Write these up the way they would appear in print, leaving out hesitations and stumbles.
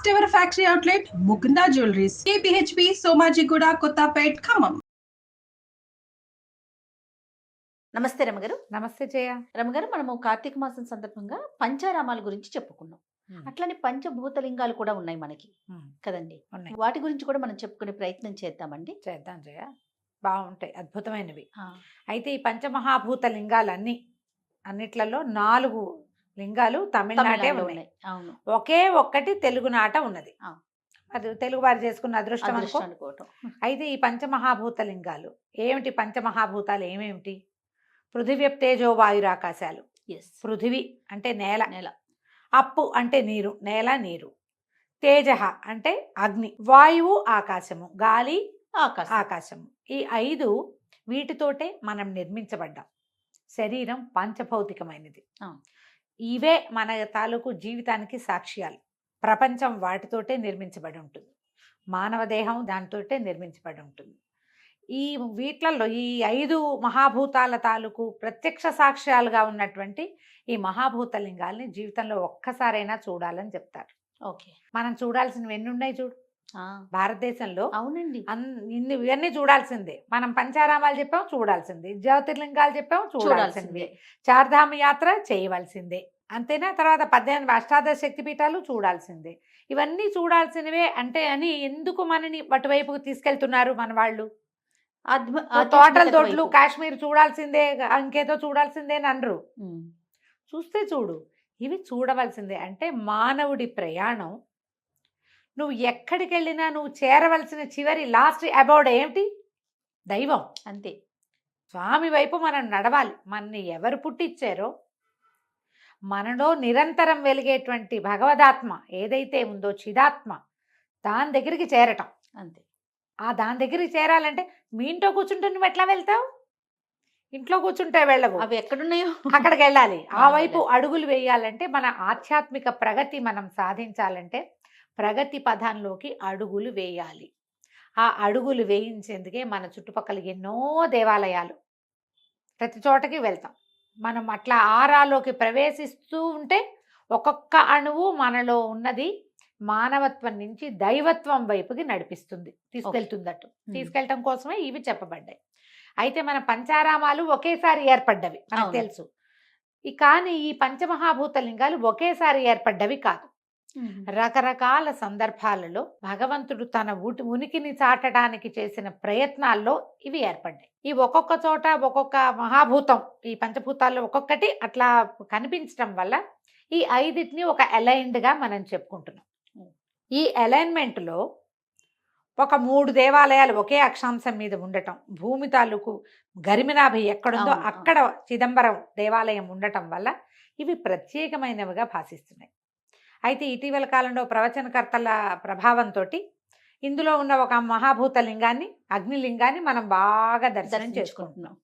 First ever factory outlet, Mukunda Jewelries, KPHP, Somajiguda, Kottapet, Khammam. నమస్తే రమగారు. నమస్తే జయ. రమగారు, మనము కార్తీక మాసం సందర్భంగా పంచారామాల గురించి చెప్పుకున్నాం. అట్లానే పంచభూతలింగాలు కూడా ఉన్నాయి మనకి కదండి. వాటి గురించి కూడా మనం చెప్పుకునే ప్రయత్నం చేద్దామండి. చేద్దాం జయ, బాగుంటాయి, అద్భుతమైనవి. అయితే ఈ పంచమహాభూత లింగాలన్నీ అన్నిట్లలో 4 లింగాలు తమిళనాడే ఉన్నాయి. అవును. ఒకే ఒక్కటి తెలుగునాట ఉన్నది. అది తెలుగు వారు చేసుకున్న అదృష్టం అనుకోవటం. అయితే ఈ పంచమహాభూత లింగాలు ఏమిటి? పంచమహాభూతాలు ఏమేమిటి? పృథివ్యప్ తేజో వాయురాకాశాలు. పృథివి అంటే నేల, అప్పు అంటే నీరు, నేల నీరు. తేజ అంటే అగ్ని, వాయువు ఆకాశము, గాలి ఆకాశము. ఈ 5 వీటితోటే మనం నిర్మించబడ్డాం. శరీరం పంచభౌతికమైనది. ఇవే మన తాలూకు జీవితానికి సాక్ష్యాలు. ప్రపంచం వాటితోటే నిర్మించబడి ఉంటుంది. మానవ దేహం దానితోటే నిర్మించబడి ఉంటుంది. ఈ వీట్లలో ఈ 5 మహాభూతాల తాలూకు ప్రత్యక్ష సాక్ష్యాలుగా ఉన్నటువంటి ఈ మహాభూత లింగాల్ని జీవితంలో ఒక్కసారైనా చూడాలని చెప్తారు. ఓకే, మనం చూడాల్సినవి ఎన్ని ఉన్నాయి చూడు భారతదేశంలో. అవునండి, ఇవన్నీ చూడాల్సిందే. మనం పంచారామాలు చెప్పాము, చూడాల్సిందే. జ్యోతిర్లింగాలు చెప్పాము, చూడాల్సిందే. చార్ధామ యాత్ర చేయవలసిందే, అంతేనా? తర్వాత 18 అష్టాదశ శక్తి పీఠాలు చూడాల్సిందే. ఇవన్నీ చూడాల్సినవే అంటే అని ఎందుకు మనని అటువైపుకు తీసుకెళ్తున్నారు మన వాళ్ళు? తోటల తోటలు కాశ్మీర్ చూడాల్సిందే, ఇంకేదో చూడాల్సిందే అని అనరు. చూస్తే చూడు, ఇవి చూడవలసిందే. అంటే మానవుడి ప్రయాణం, నువ్వు ఎక్కడికి వెళ్ళినా నువ్వు చేరవలసిన చివరి లాస్ట్ అబౌడ్ ఏమిటి? దైవం. అంతే. స్వామి వైపు మనం నడవాలి. మనని ఎవరు పుట్టించారో, మనలో నిరంతరం వెలిగేటువంటి భగవదాత్మ ఏదైతే ఉందో, చిదాత్మ, దాని దగ్గరికి చేరటం. అంతే. దాని దగ్గరికి చేరాలంటే మీ ఇంట్లో కూర్చుంటే నువ్వు ఎట్లా వెళ్తావు? ఇంట్లో కూర్చుంటే వెళ్ళవు, అవి ఎక్కడున్నాయో అక్కడికి వెళ్ళాలి. ఆ వైపు అడుగులు వేయాలంటే, మన ఆధ్యాత్మిక ప్రగతి మనం సాధించాలంటే ప్రగతి పథంలోకి అడుగులు వేయాలి. ఆ అడుగులు వేయించేందుకే మన చుట్టుపక్కల ఎన్నో దేవాలయాలు, ప్రతి చోటకి వెళ్తాం. మనం అట్లా ఆరాలోకి ప్రవేశిస్తూ ఉంటే ఒక్కొక్క అణువు మనలో ఉన్నది మానవత్వం నుంచి దైవత్వం వైపుకి నడిపిస్తుంది, తీసుకెళ్తుందట్టు. తీసుకెళ్ళటం కోసమే ఇవి చెప్పబడ్డాయి. అయితే మన పంచారామాలు ఒకేసారి ఏర్పడ్డవి మనకు తెలుసు. కానీ ఈ పంచమహాభూత లింగాలు ఒకేసారి ఏర్పడ్డవి కాదు. రకరకాల సందర్భాలలో భగవంతుడు తన ఉనికిని చాటడానికి చేసిన ప్రయత్నాల్లో ఇవి ఏర్పడ్డాయి. ఈ ఒక్కొక్క చోట ఒక్కొక్క మహాభూతం, ఈ పంచభూతాల్లో ఒక్కొక్కటి అట్లా కనిపించడం వల్ల ఈ 5టిని ఒక అలైన్డ్గా మనం చెప్పుకుంటున్నాం. ఈ అలైన్మెంట్లో ఒక 3 దేవాలయాలు ఒకే అక్షాంశం మీద ఉండటం, భూమి తాలూకు గరిమినాభి ఎక్కడుందో అక్కడ చిదంబరం దేవాలయం ఉండటం వల్ల ఇవి ప్రత్యేకమైనవిగా భాషిస్తున్నాయి. అయితే ఇటీవల కాలంలో ప్రవచనకర్తల ప్రభావంతో ఇందులో ఉన్న ఒక మహాభూత లింగాన్ని, అగ్నిలింగాన్ని మనం బాగా దర్శనం చేసుకుంటున్నాం.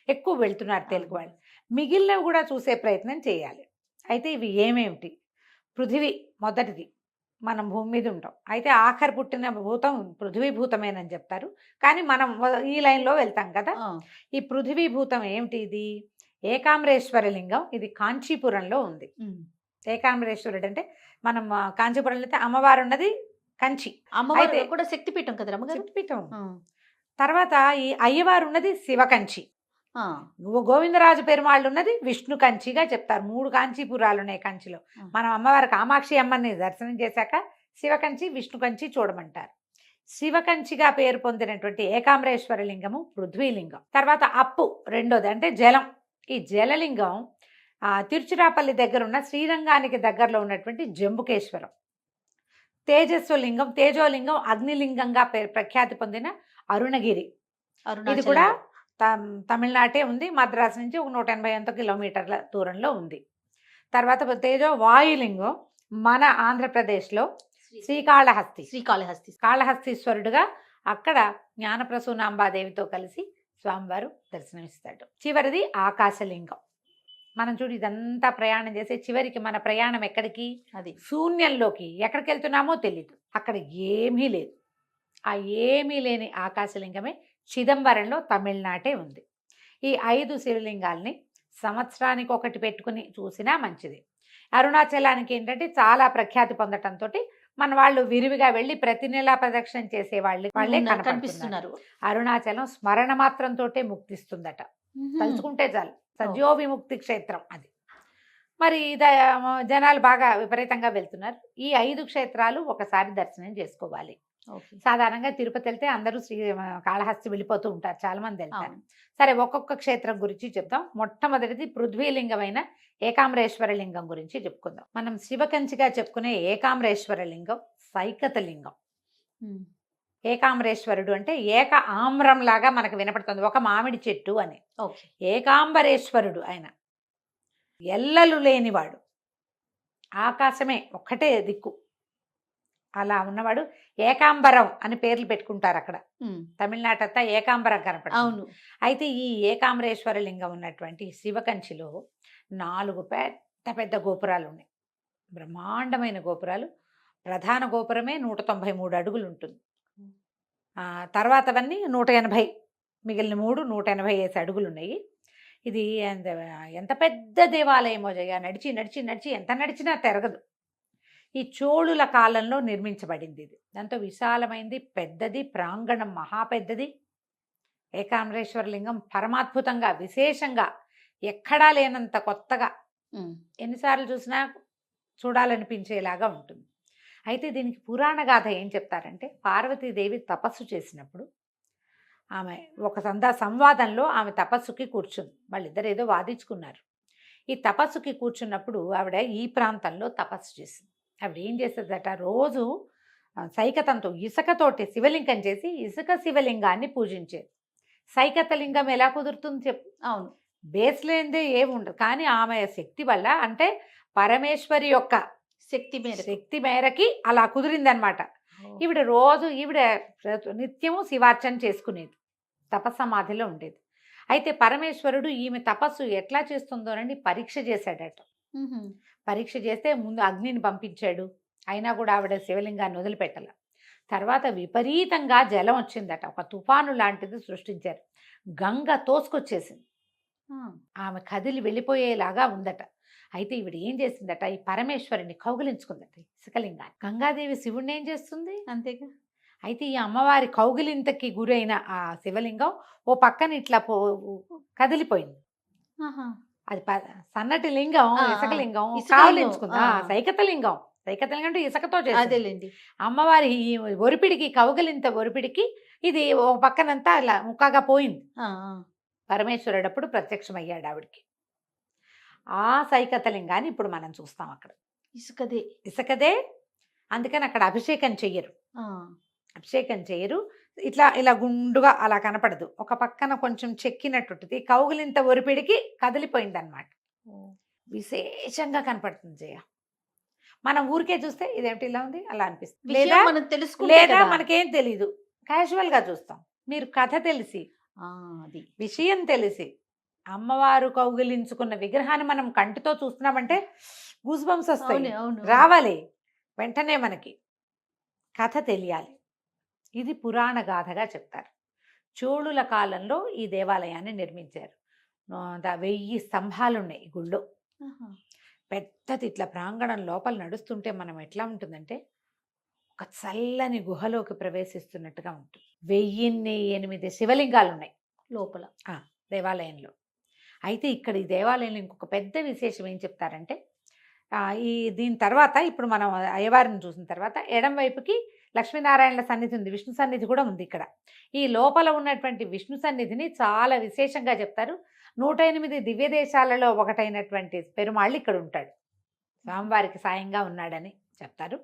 ఎక్కువ వెళ్తున్నారు తెలుగు వాళ్ళు. మిగిలినవి కూడా చూసే ప్రయత్నం చేయాలి. అయితే ఇవి ఏమేమిటి? పృథివీ మొదటిది, మనం భూమి మీద ఉంటాం. అయితే ఆఖరి పుట్టిన భూతం పృథివీ భూతమేనని చెప్తారు. కానీ మనం ఈ లైన్లో వెళ్తాం కదా. ఈ పృథివీ భూతం ఏమిటి? ఇది ఏకాంబరేశ్వర లింగం. ఇది కాంచీపురంలో ఉంది. ఏకాంబరేశ్వరుడు అంటే మనం కాంచీపురంలో అయితే అమ్మవారు ఉన్నది కంచి, అమ్మవారు కూడా శక్తిపీఠం కదా, శక్తిపీఠం. తర్వాత ఈ అయ్యవారు ఉన్నది శివకంచి, గోవిందరాజు పెరుమాళ్ళు ఉన్నది విష్ణు కంచిగా చెప్తారు. 3 కాంచీపురాలు ఉన్నాయి కంచిలో. మనం అమ్మవారి కామాక్షి అమ్మని దర్శనం చేశాక శివకంచి, విష్ణు కంచి చూడమంటారు. శివకంచిగా పేరు పొందినటువంటి ఏకాంబరేశ్వర లింగము పృథ్వీలింగం. తర్వాత అప్పు రెండోది, అంటే జలం. ఈ జలలింగం తిరుచిరాపల్లి దగ్గర ఉన్న శ్రీరంగానికి దగ్గరలో ఉన్నటువంటి జంబుకేశ్వరం. తేజస్సు లింగం, తేజోలింగం, అగ్నిలింగంగా ప్రఖ్యాతి పొందిన అరుణగిరి. ఇది కూడా తమిళనాటే ఉంది. మద్రాసు నుంచి ఒక 180 కిలోమీటర్ల దూరంలో ఉంది. తర్వాత తేజో వాయులింగం మన ఆంధ్రప్రదేశ్లో కాళహస్తీశ్వరుడుగా అక్కడ జ్ఞానప్రసూనాంబాదేవితో కలిసి స్వామివారు దర్శనమిస్తాడు. చివరిది ఆకాశలింగం. మనం చూడు, ఇదంతా ప్రయాణం చేసే చివరికి మన ప్రయాణం ఎక్కడికి? అది శూన్యంలోకి. ఎక్కడికి వెళ్తున్నామో తెలీదు, అక్కడ ఏమీ లేదు. ఆ ఏమీ లేని ఆకాశలింగమే చిదంబరంలో తమిళనాటే ఉంది. ఈ 5 శివలింగాల్ని సంవత్సరానికి ఒకటి పెట్టుకుని చూసినా మంచిది. అరుణాచలానికి ఏంటంటే చాలా ప్రఖ్యాతి పొందటంతో మన వాళ్ళు విరివిగా వెళ్ళి ప్రతి నెలా ప్రదక్షిణ చేసే వాళ్ళే కనిపిస్తున్నారు. కనిపిస్తున్నారు. అరుణాచలం స్మరణ మాత్రంతోటే ముక్తిస్తుందట. తలుచుకుంటే చాలు, సద్యో విముక్తి క్షేత్రం అది. మరి జనాలు బాగా విపరీతంగా వెళ్తున్నారు. ఈ 5 క్షేత్రాలు ఒకసారి దర్శనం చేసుకోవాలి. సాధారణంగా తిరుపతి వెళ్తే అందరూ కాళహస్తి వెళ్ళిపోతూ ఉంటారు, చాలా మంది వెళ్తారు. సరే, ఒక్కొక్క క్షేత్రం గురించి చెప్తాం. మొట్టమొదటిది పృథ్వీలింగమైన ఏకాంబరేశ్వర లింగం గురించి చెప్పుకుందాం. మనం శివకంచిగా చెప్పుకునే ఏకాంబరేశ్వర లింగం సైకత లింగం. ఏకాంబరేశ్వరుడు అంటే ఏక ఆమ్రం లాగా మనకు వినపడుతుంది, ఒక మామిడి చెట్టు అని. ఏకాంబరేశ్వరుడు ఆయన ఎల్లలు లేనివాడు, ఆకాశమే ఒక్కటే దిక్కు, అలా ఉన్నవాడు. ఏకాంబరం అని పేర్లు పెట్టుకుంటారు అక్కడ. తమిళనాడు అంతా ఏకాంబరం కనపడుతుంది. అయితే ఈ ఏకాంబరేశ్వర లింగం ఉన్నటువంటి శివకంచిలో 4 పెద్ద పెద్ద గోపురాలు ఉన్నాయి, బ్రహ్మాండమైన గోపురాలు. ప్రధాన గోపురమే 193 అడుగులు ఉంటుంది. తర్వాతవన్నీ 180, మిగిలిన 3 180 అడుగులు ఉన్నాయి. ఇది ఎంత పెద్ద దేవాలయమో జయ, నడిచి నడిచి నడిచి ఎంత నడిచినా తిరగదు. ఈ చోళుల కాలంలో నిర్మించబడింది ఇది. దాంతో విశాలమైంది, పెద్దది, ప్రాంగణం మహా పెద్దది. ఏకాంబరేశ్వర లింగం పరమాద్భుతంగా, విశేషంగా, ఎక్కడా లేనంత కొత్తగా, ఎన్నిసార్లు చూసినా చూడాలనిపించేలాగా ఉంటుంది. అయితే దీనికి పురాణ గాథ ఏం చెప్తారంటే, పార్వతీదేవి తపస్సు చేసినప్పుడు ఆమె ఒక సంవాదంలో ఆమె తపస్సుకి కూర్చుంది. వాళ్ళిద్దరు ఏదో వాదించుకున్నారు. ఈ తపస్సుకి కూర్చున్నప్పుడు ఆవిడ ఈ ప్రాంతంలో తపస్సు చేసింది. ఆవిడ ఏం చేసేదట, రోజు సైకతంతో ఇసుకతోటి శివలింగం చేసి ఇసుక శివలింగాన్ని పూజించేది. సైకత లింగం ఎలా కుదురుతుంది చెప్పు? అవును, బేస్ లేనిదే ఏముండదు. కానీ ఆమె శక్తి వల్ల, అంటే పరమేశ్వరి యొక్క శక్తి మేరకి అలా కుదిరిందనమాట. ఈవిడ రోజు నిత్యము శివార్చన చేసుకునేది, తపస్సమాధిలో ఉండేది. అయితే పరమేశ్వరుడు ఈమె తపస్సు ఎట్లా చేస్తుందోనని పరీక్ష చేశాడట. పరీక్ష చేస్తే ముందు అగ్నిని పంపించాడు, అయినా కూడా ఆవిడ శివలింగాన్ని వదిలిపెట్టాల. తర్వాత విపరీతంగా జలం వచ్చిందట, ఒక తుఫాను లాంటిది సృష్టించారు. గంగ తోసుకొచ్చేసింది, ఆమె కదిలి వెళ్ళిపోయేలాగా ఉందట. అయితే ఈవిడ ఏం చేసిందట, ఈ పరమేశ్వరుని కౌగిలించుకుందట ఇసుకలింగాన్ని. గంగాదేవి శివుడిని ఏం చేస్తుంది అంతేగా. అయితే ఈ అమ్మవారి కౌగిలింతకి గురైన ఆ శివలింగం ఓ పక్కన ఇట్లా కదిలిపోయింది. అది సన్నటి లింగం, ఇసుకలింగం కౌగిలించుకుంది. సైకతలింగం అంటే ఇసుకతో చేసేది. అమ్మవారి ఒరిపిడికి, కౌగిలింత ఒరిపిడికి ఇది ఓ పక్కనంతా అలా ముక్కగా పోయింది. పరమేశ్వరుడు అప్పుడు ప్రత్యక్షమయ్యాడు ఆవిడికి. ఆ సైకతలింగాన్ని ఇప్పుడు మనం చూస్తాం. అక్కడ ఇసుకదే, అందుకని అక్కడ అభిషేకం చెయ్యరు. ఇలా గుండుగా అలా కనపడదు, ఒక పక్కన కొంచెం చెక్కినట్టుంటుంది. కౌగిలింత ఒరిపిడికి కదిలిపోయింది అనమాట. విశేషంగా కనపడుతుంది జయ. మనం ఊరికే చూస్తే ఇదేమిటి ఇలా ఉంది అలా అనిపిస్తుంది, లేదా మనకేం తెలీదు, క్యాజువల్ గా చూస్తాం. మీరు కథ తెలిసి, విషయం తెలిసి, అమ్మవారు కౌగిలించుకున్న విగ్రహాన్ని మనం కంటితో చూస్తున్నామంటే గూస్ బంప్స్ వస్తాయి, రావాలి వెంటనే. మనకి కథ తెలియాలి. ఇది పురాణ గాథగా చెప్తారు. చోళుల కాలంలో ఈ దేవాలయాన్ని నిర్మించారు. 1000 స్తంభాలు ఉన్నాయి ఈ గుళ్ళో. పెద్దది, ఇట్లా ప్రాంగణం లోపల నడుస్తుంటే మనం ఎట్లా ఉంటుందంటే ఒక చల్లని గుహలోకి ప్రవేశిస్తున్నట్టుగా ఉంటుంది. 1008 శివలింగాలు ఉన్నాయి లోపల దేవాలయంలో. అయితే ఇక్కడ ఈ దేవాలయంలో ఇంకొక పెద్ద విశేషం ఏం చెప్తారంటే, దీని తర్వాత ఇప్పుడు మనం అయ్యవారిని చూసిన తర్వాత ఎడం వైపుకి లక్ష్మీనారాయణల సన్నిధి ఉంది, విష్ణు సన్నిధి కూడా ఉంది ఇక్కడ. ఈ లోపల ఉన్నటువంటి విష్ణు సన్నిధిని చాలా విశేషంగా చెప్తారు. 108 దివ్య దేశాలలో ఒకటైనటువంటి పెరుమాళ్ళు ఇక్కడ ఉంటాడు, స్వామివారికి సాయంగా ఉన్నాడని చెప్తారు.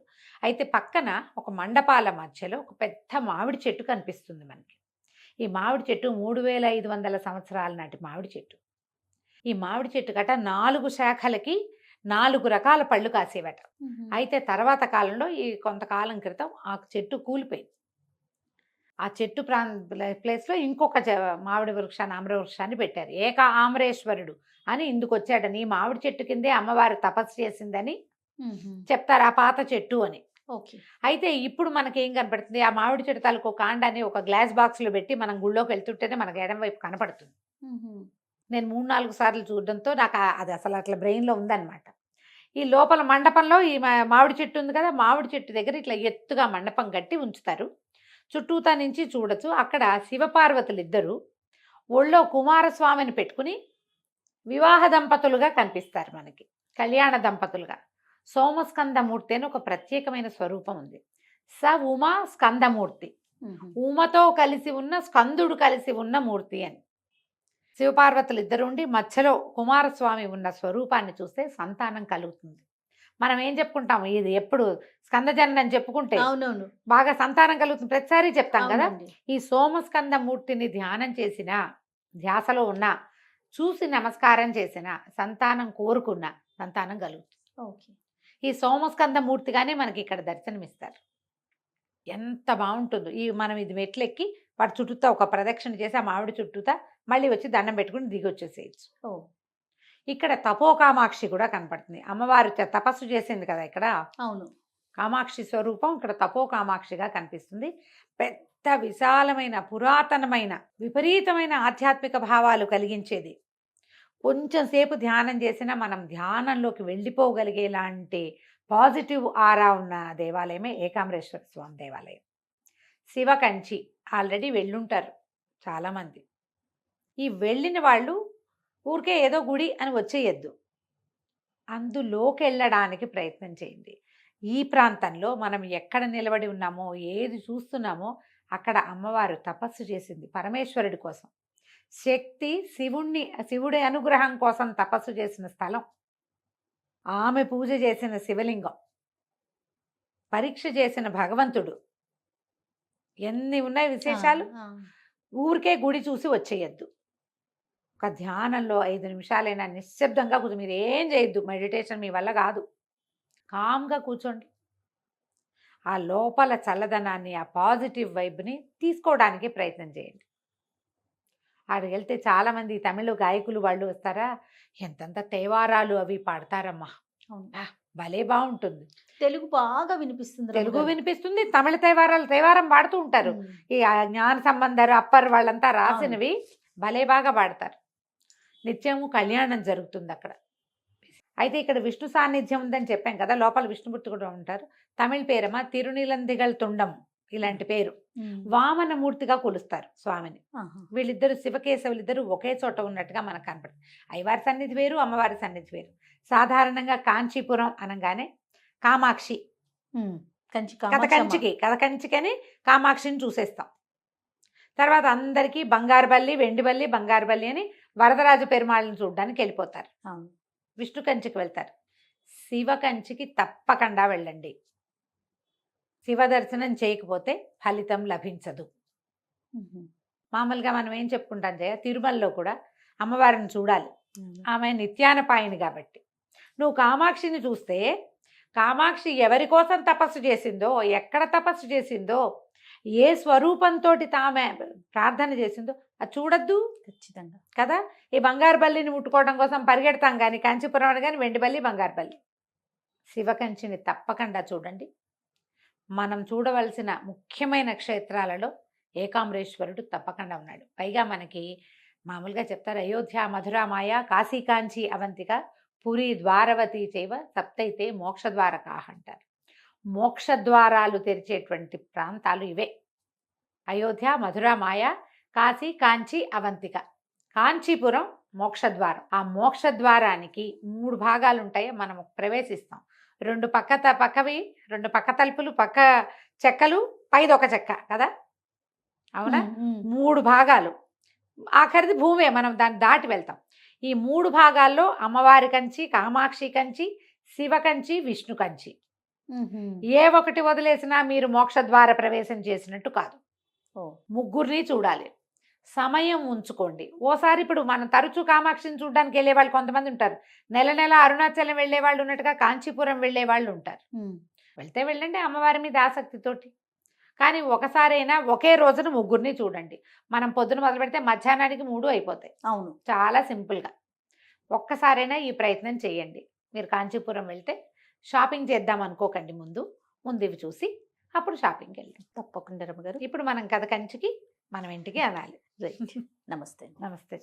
అయితే పక్కన ఒక మండపాల మధ్యలో ఒక పెద్ద మామిడి చెట్టు కనిపిస్తుంది మనకి. ఈ మామిడి చెట్టు 3500 సంవత్సరాల నాటి మామిడి చెట్టు. ఈ మామిడి చెట్టు గట 4 శాఖలకి 4 రకాల పళ్ళు కాసేవట. అయితే తర్వాత కాలంలో ఈ కొంతకాలం క్రితం ఆ చెట్టు కూలిపోయింది. ఆ చెట్టు ప్లేస్లో ఇంకొక మామిడి వృక్షాన్ని, ఆమ్ర వృక్షాన్ని పెట్టారు. ఏక ఆమ్రేశ్వరుడు అని ఇందుకు వచ్చాడని, ఈ మామిడి చెట్టు కిందే అమ్మవారు తపస్సు చేసిందని చెప్తారు, ఆ పాత చెట్టు అని. అయితే ఇప్పుడు మనకేం కనపడుతుంది, ఆ మామిడి చెట్టు తాలూకు కాండాన్ని ఒక గ్లాస్ బాక్స్లో పెట్టి మనం గుళ్ళోకి వెళ్తుంటేనే మనకు ఎడం వైపు కనపడుతుంది. నేను 3-4 సార్లు చూడడంతో నాకు అది అసలు అట్లా బ్రెయిన్లో ఉందన్నమాట. ఈ లోపల మండపంలో ఈ మామిడి చెట్టు ఉంది కదా, మామిడి చెట్టు దగ్గర ఇట్లా ఎత్తుగా మండపం కట్టి ఉంచుతారు. చుట్టూతా నుంచి చూడొచ్చు. అక్కడ శివపార్వతులు ఇద్దరు ఒళ్ళో కుమారస్వామిని పెట్టుకుని వివాహ దంపతులుగా కనిపిస్తారు మనకి, కళ్యాణ దంపతులుగా. సోమస్కందమూర్తి అని ఒక ప్రత్యేకమైన స్వరూపం ఉంది. స ఉమా స్కందమూర్తి, ఉమతో కలిసి ఉన్న స్కందుడు కలిసి ఉన్న మూర్తి అని. శివపార్వతులు ఇద్దరు ఉండి మధ్యలో కుమారస్వామి ఉన్న స్వరూపాన్ని చూస్తే సంతానం కలుగుతుంది. మనం ఏం చెప్పుకుంటాము, ఇది ఎప్పుడు స్కందజననం చెప్పుకుంటే అవునవును, బాగా సంతానం కలుగుతుంది, ప్రతిసారి చెప్తాం కదా. అవునండి. ఈ సోమస్కందమూర్తిని ధ్యానం చేసిన, ధ్యాసలో ఉన్న, చూసి నమస్కారం చేసిన, సంతానం కోరుకున్న సంతానం కలుగుతుంది. ఓకే. ఈ సోమస్కందమూర్తిగానే మనకి ఇక్కడ దర్శనమిస్తారు. ఎంత బాగుంటుందో. ఈ మనం ఇది మెట్లెక్కి వాటి చుట్టూతా ఒక ప్రదక్షిణ చేసి ఆ మామిడి చుట్టూతా మళ్ళీ వచ్చి దండం పెట్టుకుని దిగి వచ్చేసేయచ్చు. ఓ, ఇక్కడ తపోకామాక్షి కూడా కనపడుతుంది. అమ్మవారు తపస్సు చేసింది కదా ఇక్కడ, అవును. కామాక్షి స్వరూపం ఇక్కడ తపోకామాక్షిగా కనిపిస్తుంది. పెద్ద విశాలమైన పురాతనమైన విపరీతమైన ఆధ్యాత్మిక భావాలు కలిగించేది. కొంచెం సేపు ధ్యానం చేసినా మనం ధ్యానంలోకి వెళ్ళిపోగలిగేలాంటి పాజిటివ్ ఆరా ఉన్న దేవాలయమే ఏకాంబరేశ్వర స్వామి దేవాలయం. శివకంచి ఆల్రెడీ వెళ్ళుంటారు చాలామంది. ఈ వెళ్ళిన వాళ్ళు ఊరికే ఏదో గుడి అని వచ్చేయద్దు, అందులోకి వెళ్ళడానికి ప్రయత్నం చేయండి. ఈ ప్రాంతంలో మనం ఎక్కడ నిలబడి ఉన్నామో, ఏది చూస్తున్నామో అక్కడ అమ్మవారు తపస్సు చేసింది పరమేశ్వరుడి కోసం. శక్తి శివుడి అనుగ్రహం కోసం తపస్సు చేసిన స్థలం. ఆమె పూజ చేసిన శివలింగం, పరీక్ష చేసిన భగవంతుడు. ఎన్ని ఉన్నాయి విశేషాలు. ఊరికే గుడి చూసి వచ్చేయద్దు. ఒక ధ్యానంలో 5 నిమిషాలైనా నిశ్శబ్దంగా కూర్చో. మీరు ఏం చేయొద్దు, మెడిటేషన్ మీ వల్ల కాదు. కామ్గా కూర్చోండి. ఆ లోపల చల్లదనాన్ని, ఆ పాజిటివ్ వైబ్ని తీసుకోవడానికి ప్రయత్నం చేయండి. ఆడికి వెళ్తే చాలామంది తమిళ గాయకులు వాళ్ళు వస్తారా, ఎంతంత తేవారాలు అవి పాడతారమ్మా. అవును, భలే బాగుంటుంది. తెలుగు బాగా వినిపిస్తుంది. తెలుగు వినిపిస్తుంది, తమిళ తేవారం పాడుతూ ఉంటారు. ఈ జ్ఞాన సంబంధాలు అప్పర్ వాళ్ళంతా రాసినవి భలే బాగా పాడతారు. నిత్యము కళ్యాణం జరుగుతుంది అక్కడ. అయితే ఇక్కడ విష్ణు సాన్నిధ్యం ఉందని చెప్పాం కదా, లోపల విష్ణుమూర్తి కూడా ఉంటారు. తమిళ పేరమా తిరునీలందిగల్ తుండం, ఇలాంటి పేరు. వామనమూర్తిగా కొలుస్తారు స్వామిని. వీళ్ళిద్దరు శివకేశవులిద్దరు ఒకే చోట ఉన్నట్టుగా మనకు కనపడుతుంది. అయ్యవారి సన్నిధి వేరు, అమ్మవారి సన్నిధి వేరు. సాధారణంగా కాంచీపురం అనగానే కామాక్షి, కంచికని కామాక్షిని చూసేస్తాం. తర్వాత అందరికీ బంగారుబల్లి, వెండిబల్లి, బంగారుబల్లి అని వరదరాజ పెరుమాళ్ళని చూడడానికి వెళ్ళిపోతారు. విష్ణు కంచికి వెళ్తారు. శివ కంచికి తప్పకుండా వెళ్ళండి. శివ దర్శనం చేయకపోతే ఫలితం లభించదు. మామూలుగా మనం ఏం చెప్పుకుంటాం జయ, తిరుమలలో కూడా అమ్మవారిని చూడాలి, ఆమె నిత్యానపాయిని కాబట్టి. నువ్వు కామాక్షిని చూస్తే కామాక్షి ఎవరి కోసం తపస్సు చేసిందో, ఎక్కడ తపస్సు చేసిందో, ఏ స్వరూపంతో తామె ప్రార్థన చేసిందో అది చూడద్దు ఖచ్చితంగా కదా. ఈ బంగారు బల్లిని ముట్టుకోవడం కోసం పరిగెడతాం కానీ కాంచీపురం కానీ వెండిబల్లి, బంగారు బల్లి. శివకంచిని తప్పకుండా చూడండి. మనం చూడవలసిన ముఖ్యమైన క్షేత్రాలలో ఏకాంబరేశ్వరుడు తప్పకుండా ఉన్నాడు. పైగా మనకి మామూలుగా చెప్తారు, అయోధ్య, మధుర, మాయ, కాశీ, కాంచి, అవంతిక, పురి, ద్వారవతి చైవ సప్తైతే మోక్షద్వారకాహ అంటారు. మోక్షద్వారాలు తెరిచేటువంటి ప్రాంతాలు ఇవే: అయోధ్య, మధుర, మాయ, కాశీ, కాంచి, అవంతిక. కాంచీపురం మోక్షద్వారం. ఆ మోక్షద్వారానికి 3 భాగాలు ఉంటాయి. మనం ప్రవేశిస్తాం. 2 పక్కవి 2 పక్క తలుపులు, పక్క చెక్కలు, పైది ఒక చెక్క కదా, అవునా? 3 భాగాలు. ఆఖరిది భూమే, మనం దాన్ని దాటి వెళ్తాం. ఈ 3 భాగాల్లో అమ్మవారి కంచి, కామాక్షి కంచి, శివ కంచి, విష్ణు కంచి. ఏ ఒకటి వదిలేసినా మీరు మోక్షద్వార ప్రవేశం చేసినట్టు కాదు. ముగ్గురిని చూడాలి, సమయం ఉంచుకోండి. ఓసారి ఇప్పుడు మనం తరచూ కామాక్షిని చూడడానికి వెళ్ళే వాళ్ళు కొంతమంది ఉంటారు. నెల అరుణాచలం వెళ్ళే వాళ్ళు ఉన్నట్టుగా కాంచీపురం వెళ్ళే వాళ్ళు ఉంటారు. వెళ్తే వెళ్ళండి అమ్మవారి మీద ఆసక్తితోటి. కానీ ఒకసారైనా ఒకే రోజున ముగ్గురిని చూడండి. మనం పొద్దున మొదలు పెడితే మధ్యాహ్నానికి 3 అయిపోతాయి. అవును, చాలా సింపుల్గా. ఒక్కసారైనా ఈ ప్రయత్నం చేయండి. మీరు కాంచీపురం వెళ్తే షాపింగ్ చేద్దాం అనుకోకండి, ముందు ఇవి చూసి అప్పుడు షాపింగ్కి వెళ్ళండి. తప్పకుండా రమ్మగారు. ఇప్పుడు మనం కంచికి మనం ఇంటికి అనాలి. నమస్తే. నమస్తే.